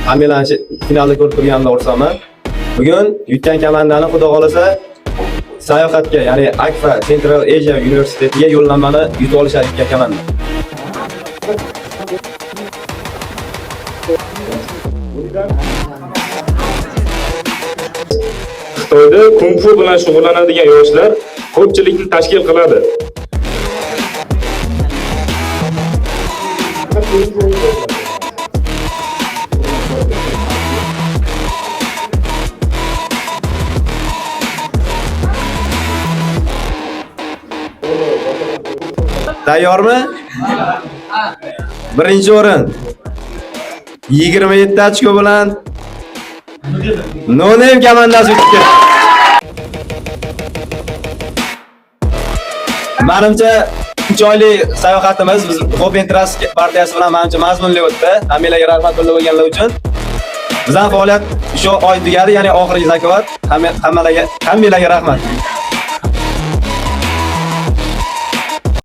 Hamilani finalda ko'rib turganimda o'rsaman. Bugun yutgan komandani xudo xolasa sayohatga, ya'ni Akfa Central Asia universitetiga yo'llanmani yutib olishar ekan komanda. Xitoyda kung fu bilan shug'ullanadigan yoshlar ko'pchilikni tashkil qiladi. Tayyormi? Birinchi o'rin 27 ochko bilan Nonem komandasi yutdi. Menimcha 3 oylik sayohatimiz biz Open Trust partiyasi bilan menimcha mazmunli o'tdi. Hamilaga rahmat bildirganlar uchun. Bizning faoliyat shu oy tugadi, ya'ni oxirgi zakovat. Hammalarga rahmat.